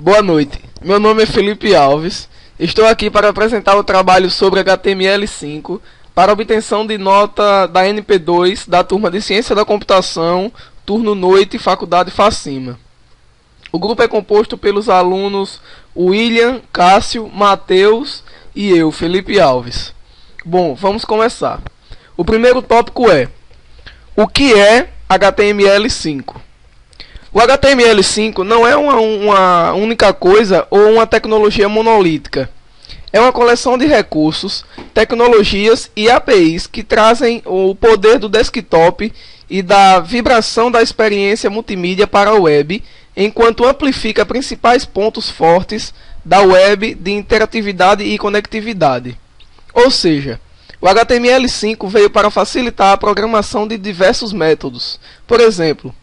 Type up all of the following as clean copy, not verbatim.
Boa noite, meu nome é Felipe Alves. Estou aqui para apresentar o trabalho sobre HTML5 para obtenção de nota da NP2 da turma de Ciência da Computação, turno noite, Faculdade Facima. O grupo é composto pelos alunos William, Cássio, Matheus e eu, Felipe Alves. Bom, vamos começar. O primeiro tópico é: o que é HTML5? O HTML5 não é uma única coisa ou uma tecnologia monolítica. É uma coleção de recursos, tecnologias e APIs que trazem o poder do desktop e da vibração da experiência multimídia para a web, enquanto amplifica principais pontos fortes da web de interatividade e conectividade. Ou seja, o HTML5 veio para facilitar a programação de diversos métodos. Por exemplo,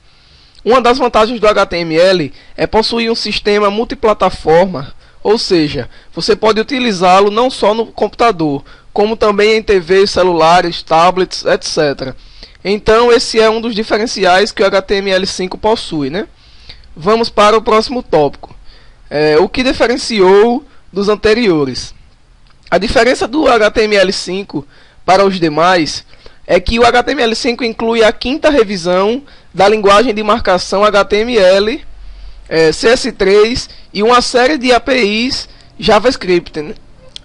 uma das vantagens do HTML é possuir um sistema multiplataforma, ou seja, você pode utilizá-lo não só no computador, como também em TVs, celulares, tablets, etc. Então esse é um dos diferenciais que o HTML5 possui, né? Vamos para o próximo tópico. O que diferenciou dos anteriores? A diferença do HTML5 para os demais é que o HTML5 inclui a quinta revisão da linguagem de marcação HTML, CS3 e uma série de APIs JavaScript, né?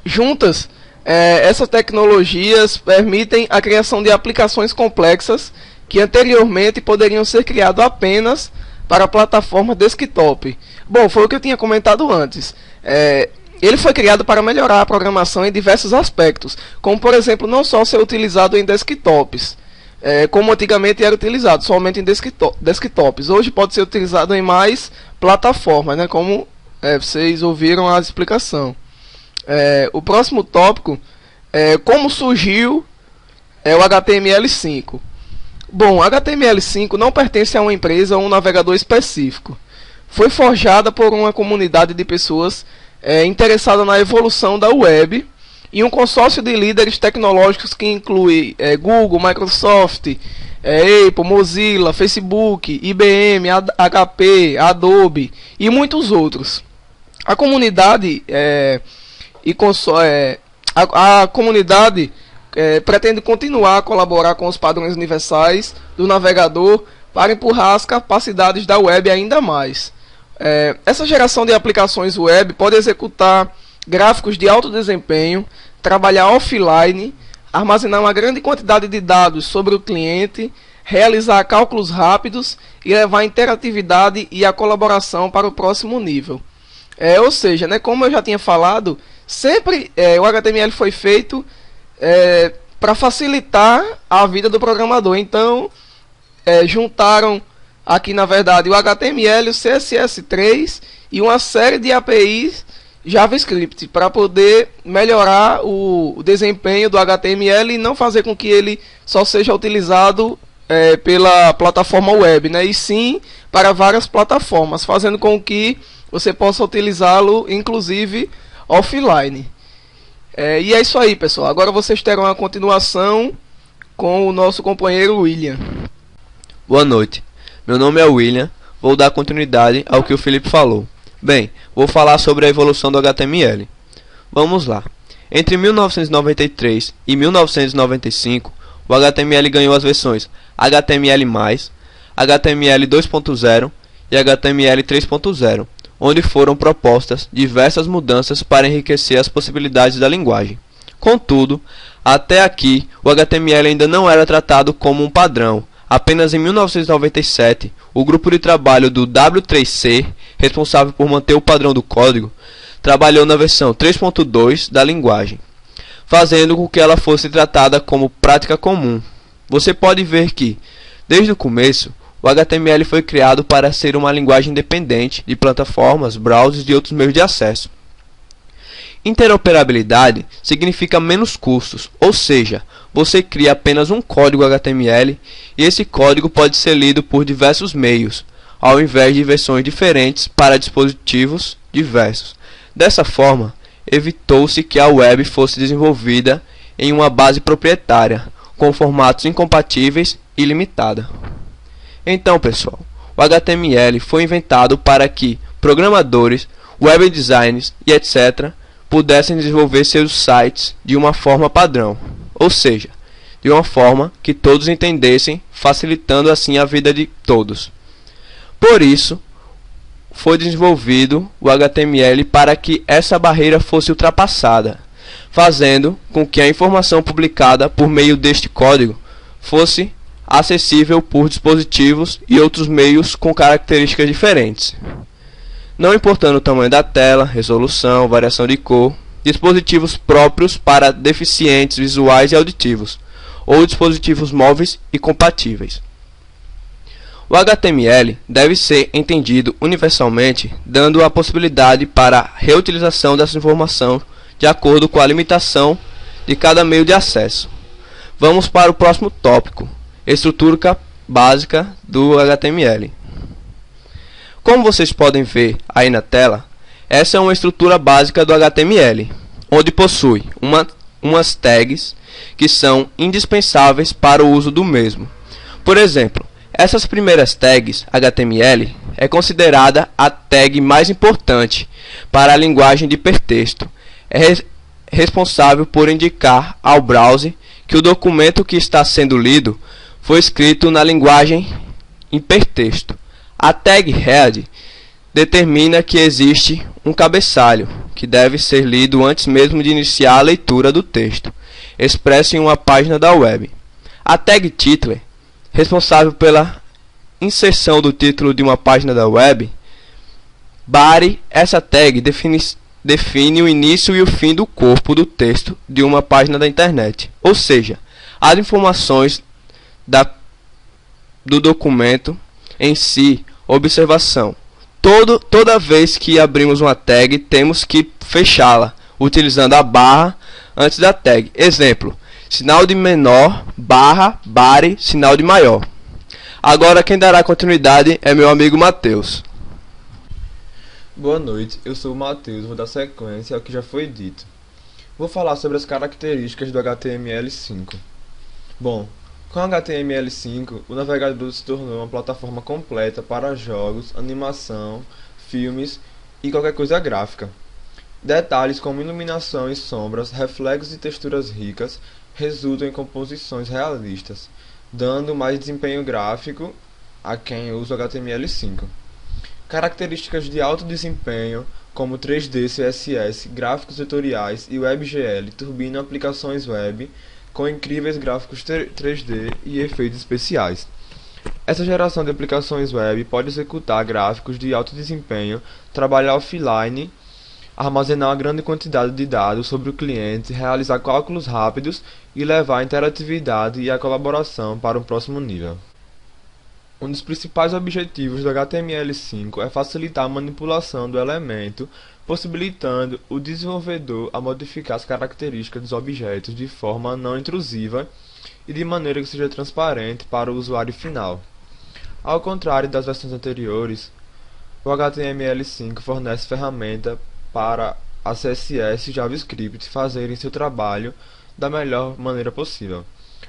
Juntas, essas tecnologias permitem a criação de aplicações complexas que anteriormente poderiam ser criadas apenas para a plataforma desktop. Bom, foi o que eu tinha comentado antes. Ele foi criado para melhorar a programação em diversos aspectos, como por exemplo, não só ser utilizado em desktops, como antigamente era utilizado somente em desktops. Hoje pode ser utilizado em mais plataformas, né, como vocês ouviram a explicação. O próximo tópico é como surgiu o HTML5. Bom, o HTML5 não pertence a uma empresa ou um navegador específico. Foi forjada por uma comunidade de pessoas interessada na evolução da web e um consórcio de líderes tecnológicos que inclui Google, Microsoft, Apple, Mozilla, Facebook, IBM, HP, Adobe e muitos outros. A comunidade pretende continuar a colaborar com os padrões universais do navegador para empurrar as capacidades da web ainda mais. Essa geração de aplicações web pode executar gráficos de alto desempenho, trabalhar offline, armazenar uma grande quantidade de dados sobre o cliente, realizar cálculos rápidos e levar a interatividade e a colaboração para o próximo nível. Ou seja, né, como eu já tinha falado, sempre o HTML foi feito para facilitar a vida do programador. Então, juntaram aqui, na verdade, o HTML, o CSS3 e uma série de APIs JavaScript para poder melhorar o desempenho do HTML e não fazer com que ele só seja utilizado pela plataforma web, né? E sim para várias plataformas, fazendo com que você possa utilizá-lo inclusive offline. E é isso aí, pessoal. Agora vocês terão a continuação com o nosso companheiro William. Boa noite. Meu nome é William, vou dar continuidade ao que o Felipe falou. Bem, vou falar sobre a evolução do HTML. Vamos lá. Entre 1993 e 1995, o HTML ganhou as versões HTML+, HTML 2.0 e HTML 3.0, onde foram propostas diversas mudanças para enriquecer as possibilidades da linguagem. Contudo, até aqui, o HTML ainda não era tratado como um padrão. Apenas em 1997, o grupo de trabalho do W3C, responsável por manter o padrão do código, trabalhou na versão 3.2 da linguagem, fazendo com que ela fosse tratada como prática comum. Você pode ver que, desde o começo, o HTML foi criado para ser uma linguagem independente de plataformas, browsers e outros meios de acesso. Interoperabilidade significa menos custos, ou seja, você cria apenas um código HTML e esse código pode ser lido por diversos meios, ao invés de versões diferentes para dispositivos diversos. Dessa forma, evitou-se que a web fosse desenvolvida em uma base proprietária, com formatos incompatíveis e limitada. Então, pessoal, o HTML foi inventado para que programadores, web designers e etc. pudessem desenvolver seus sites de uma forma padrão, ou seja, de uma forma que todos entendessem, facilitando assim a vida de todos. Por isso, foi desenvolvido o HTML para que essa barreira fosse ultrapassada, fazendo com que a informação publicada por meio deste código fosse acessível por dispositivos e outros meios com características diferentes. Não importando o tamanho da tela, resolução, variação de cor, dispositivos próprios para deficientes visuais e auditivos, ou dispositivos móveis e compatíveis. O HTML deve ser entendido universalmente, dando a possibilidade para a reutilização dessa informação de acordo com a limitação de cada meio de acesso. Vamos para o próximo tópico, estrutura básica do HTML. Como vocês podem ver aí na tela, essa é uma estrutura básica do HTML, onde possui umas tags que são indispensáveis para o uso do mesmo. Por exemplo, essas primeiras tags HTML é considerada a tag mais importante para a linguagem de hipertexto. É responsável por indicar ao browser que o documento que está sendo lido foi escrito na linguagem hipertexto. A tag head determina que existe um cabeçalho que deve ser lido antes mesmo de iniciar a leitura do texto, expresso em uma página da web. A tag titler, responsável pela inserção do título de uma página da web. Body, essa tag define o início e o fim do corpo do texto de uma página da internet, ou seja, as informações do documento em si. Observação: toda vez que abrimos uma tag, temos que fechá-la utilizando a barra antes da tag. Exemplo: sinal de menor, barra, body, sinal de maior. Agora quem dará continuidade é meu amigo Matheus. Boa noite, eu sou o Matheus, vou dar sequência ao que já foi dito. Vou falar sobre as características do HTML5. Bom, com o HTML5, o navegador se tornou uma plataforma completa para jogos, animação, filmes e qualquer coisa gráfica. Detalhes como iluminação e sombras, reflexos e texturas ricas resultam em composições realistas, dando mais desempenho gráfico a quem usa o HTML5. Características de alto desempenho, como 3D, CSS, gráficos vetoriais e WebGL, turbinam aplicações web com incríveis gráficos 3D e efeitos especiais. Essa geração de aplicações web pode executar gráficos de alto desempenho, trabalhar offline, armazenar uma grande quantidade de dados sobre o cliente, realizar cálculos rápidos e levar a interatividade e a colaboração para um próximo nível. Um dos principais objetivos do HTML5 é facilitar a manipulação do elemento, possibilitando o desenvolvedor a modificar as características dos objetos de forma não intrusiva e de maneira que seja transparente para o usuário final. Ao contrário das versões anteriores, o HTML5 fornece ferramenta para a CSS e JavaScript fazerem seu trabalho da melhor maneira possível.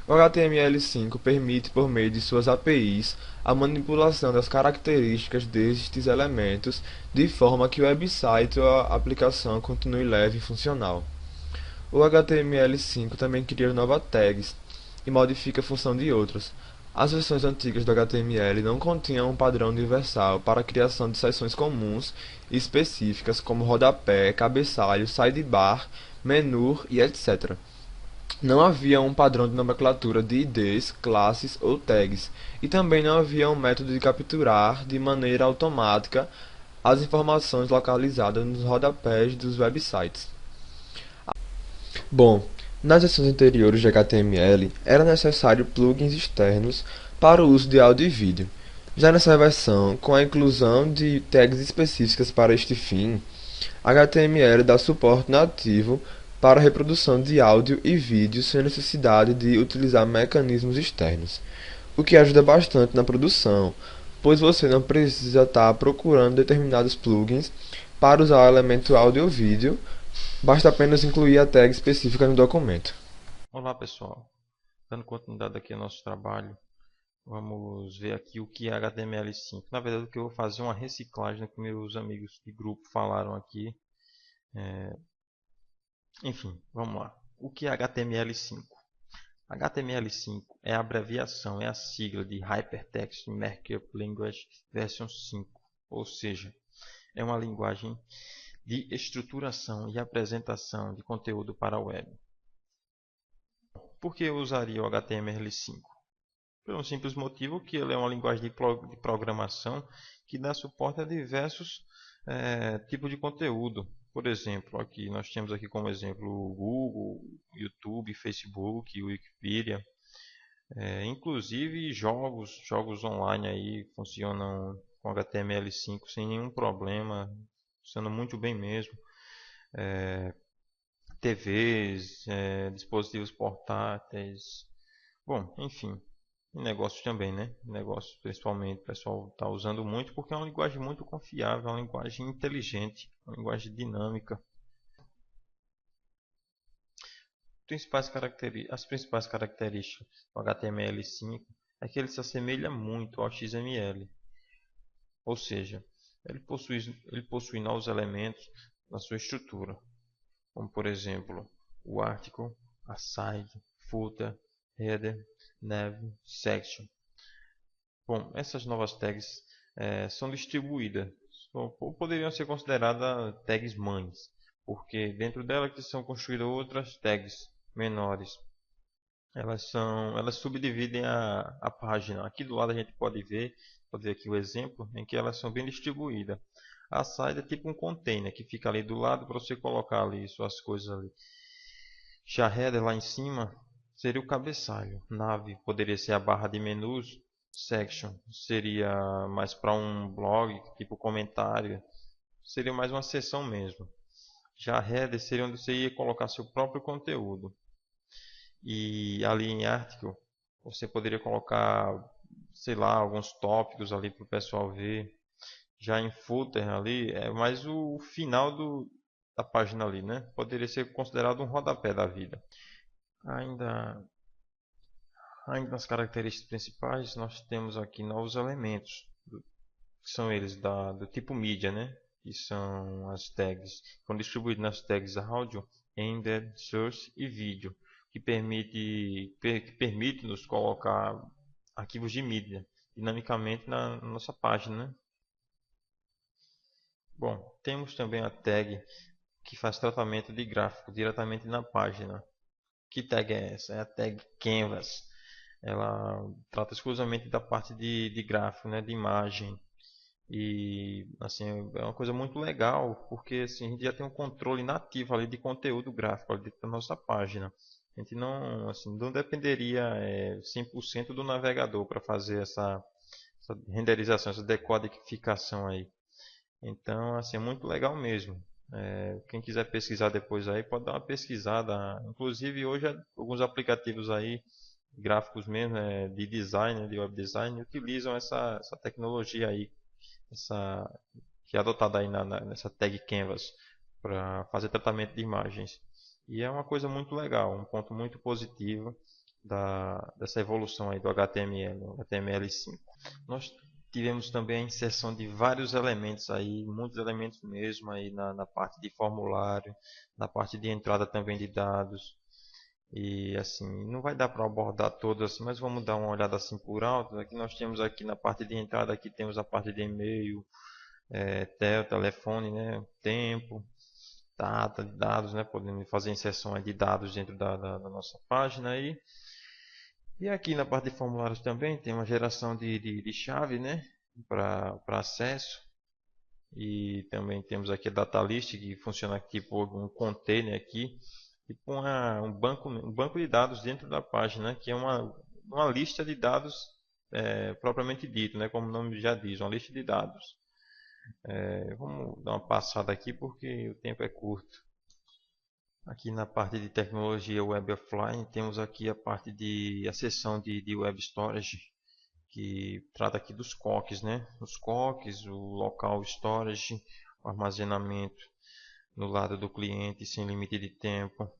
O HTML5 permite, por meio de suas APIs, a manipulação das características destes elementos de forma que o website ou a aplicação continue leve e funcional. O HTML5 também cria novas tags e modifica a função de outras. As versões antigas do HTML não continham um padrão universal para a criação de seções comuns e específicas como rodapé, cabeçalho, sidebar, menu e etc. Não havia um padrão de nomenclatura de IDs, classes ou tags, e também não havia um método de capturar de maneira automática as informações localizadas nos rodapés dos websites. Bom, nas versões anteriores de HTML era necessário plugins externos para o uso de áudio e vídeo. Já nessa versão, com a inclusão de tags específicas para este fim, HTML dá suporte nativo para a reprodução de áudio e vídeo sem necessidade de utilizar mecanismos externos, o que ajuda bastante na produção, pois você não precisa estar procurando determinados plugins para usar o elemento áudio ou vídeo, basta apenas incluir a tag específica no documento. Olá pessoal, dando continuidade aqui ao nosso trabalho, Vamos ver aqui o que é HTML5. Na verdade, o que eu vou fazer é uma reciclagem que meus amigos de grupo falaram aqui. Enfim, vamos lá. O que é HTML5? HTML5 é a abreviação, é a sigla de Hypertext Markup Language Version 5, ou seja, é uma linguagem de estruturação e apresentação de conteúdo para a web. Por que eu usaria o HTML5? Por um simples motivo que ele é uma linguagem de programação que dá suporte a diversos tipos de conteúdo. Por exemplo, aqui nós temos aqui como exemplo o Google, YouTube, Facebook, Wikipedia. Inclusive jogos online aí funcionam com HTML5 sem nenhum problema, funcionam muito bem mesmo. TVs, dispositivos portáteis, bom, enfim, em negócios também, né? Negócios principalmente, o pessoal está usando muito porque é uma linguagem muito confiável, é uma linguagem inteligente, uma linguagem dinâmica. As principais características do HTML5 é que ele se assemelha muito ao XML, ou seja, ele possui novos elementos na sua estrutura, como por exemplo o article, aside, footer, header, nav, section. Bom, essas novas tags são distribuídas, ou poderiam ser consideradas tags mães, porque dentro dela que são construídas outras tags menores. Elas subdividem a página. Aqui do lado a gente pode ver aqui o exemplo em que elas são bem distribuídas. A side é tipo um container que fica ali do lado para você colocar ali suas coisas ali. Já header lá em cima seria o cabeçalho. Nav poderia ser a barra de menus. Section seria mais para um blog, tipo comentário. Seria mais uma seção mesmo. Já header seria onde você ia colocar seu próprio conteúdo. E ali em article você poderia colocar, sei lá, alguns tópicos ali para o pessoal ver. Já em footer ali é mais o final da página ali, né? Poderia ser considerado um rodapé da vida. Ainda, ainda nas características principais, nós temos aqui novos elementos, que são eles do tipo mídia, né? Que são as tags, foram distribuídos nas tags áudio, embed, source e vídeo, que permite nos colocar arquivos de mídia dinamicamente na nossa página, né? Bom, temos também a tag que faz tratamento de gráfico diretamente na página. Que tag é essa? É a tag Canvas. Ela trata exclusivamente da parte de gráfico, né, de imagem. E assim, é uma coisa muito legal, porque assim, a gente já tem um controle nativo ali de conteúdo gráfico ali dentro da nossa página. A gente não, assim, não dependeria 100% do navegador para fazer essa renderização, essa decodificação aí. Então, assim, é muito legal mesmo. Quem quiser pesquisar depois aí, pode dar uma pesquisada. Inclusive, hoje, alguns aplicativos aí, gráficos mesmo, de design, de web design, utilizam essa tecnologia aí, que é adotada aí nessa tag Canvas, para fazer tratamento de imagens. E é uma coisa muito legal, um ponto muito positivo dessa evolução aí do HTML, o HTML5. Nós tivemos também a inserção de vários elementos aí, muitos elementos mesmo aí na parte de formulário, na parte de entrada também de dados. E assim, não vai dar para abordar todos assim, mas vamos dar uma olhada assim por alto. Aqui nós temos aqui na parte de entrada, aqui temos a parte de e-mail, telefone, né, tempo, data, dados, né, podendo fazer inserção de dados dentro da nossa página aí. E aqui na parte de formulários também tem uma geração de chave, né, para acesso. E também temos aqui a data list, que funciona tipo um container aqui, tipo um banco de dados dentro da página, né, que é uma lista de dados propriamente dito, né, como o nome já diz, uma lista de dados. Vamos dar uma passada aqui porque o tempo é curto. Aqui na parte de tecnologia Web Offline temos aqui a seção de Web Storage, que trata aqui dos COCs, né? Os COCs, o Local Storage, o armazenamento no lado do cliente sem limite de tempo.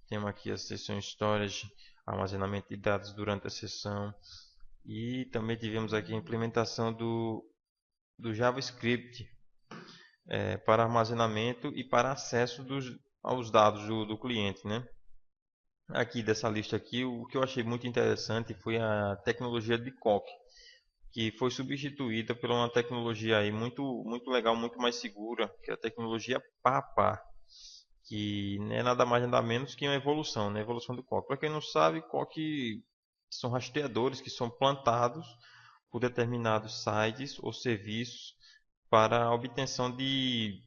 Temos aqui a seção Storage, armazenamento de dados durante a sessão. E também tivemos aqui a implementação do JavaScript para armazenamento e para acesso aos dados do cliente, né? Aqui dessa lista aqui, o que eu achei muito interessante foi a tecnologia de COC, que foi substituída por uma tecnologia aí muito legal, muito mais segura, que é a tecnologia PAPA, que não é nada mais nada menos que uma evolução, né? Evolução do COC. Para quem não sabe, COC são rastreadores que são plantados por determinados sites ou serviços para a obtenção de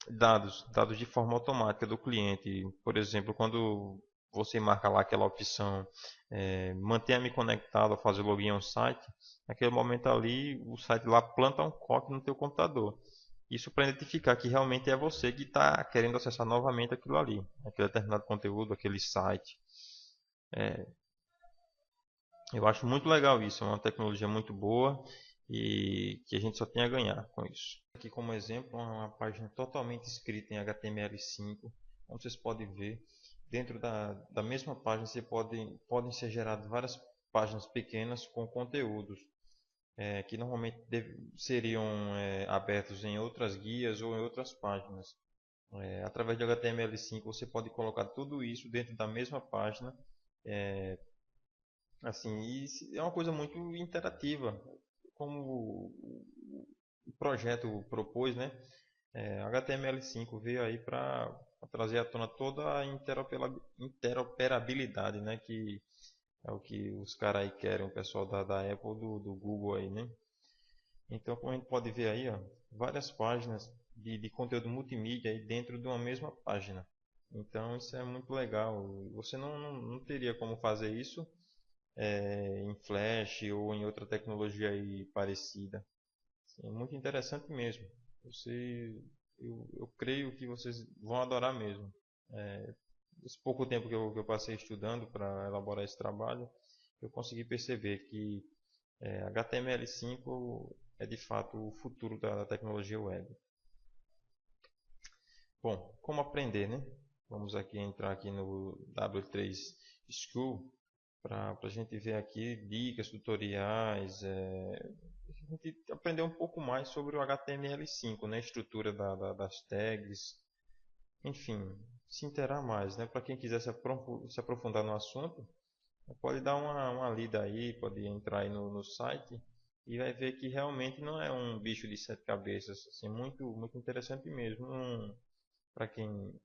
dados de forma automática do cliente. Por exemplo, quando você marca lá aquela opção mantenha-me conectado ao fazer login ao site, naquele momento ali o site lá planta um código no teu computador. Isso para identificar que realmente é você que está querendo acessar novamente aquilo ali, aquele determinado conteúdo, aquele site. Eu acho muito legal isso, é uma tecnologia muito boa e que a gente só tem a ganhar com isso. Aqui como exemplo, uma página totalmente escrita em HTML5, como vocês podem ver, dentro da mesma página podem ser geradas várias páginas pequenas com conteúdos que normalmente seriam abertos em outras guias ou em outras páginas. Através de HTML5 você pode colocar tudo isso dentro da mesma página. Assim, e é uma coisa muito interativa, como o projeto propôs, né? HTML5 veio aí para trazer à tona toda a interoperabilidade, né? Que é o que os caras aí querem, o pessoal da Apple, do Google aí, né? Então, como a gente pode ver aí, ó, várias páginas de conteúdo multimídia aí dentro de uma mesma página. Então, isso é muito legal. Você não teria como fazer isso em Flash ou em outra tecnologia aí parecida. É muito interessante mesmo. Eu creio que vocês vão adorar mesmo. Esse pouco tempo que eu passei estudando para elaborar esse trabalho, eu consegui perceber que HTML5 é de fato o futuro da tecnologia web. Bom, como aprender, né? Vamos aqui entrar aqui no W3 School para a gente ver aqui dicas, tutoriais, a gente aprender um pouco mais sobre o HTML5, né? A estrutura das tags, enfim, se interar mais, né? Para quem quiser se aprofundar no assunto, pode dar uma lida aí, pode entrar aí no site e vai ver que realmente não é um bicho de sete cabeças, assim, muito interessante mesmo. Para quem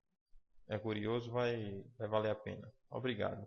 é curioso, vai valer a pena. Obrigado.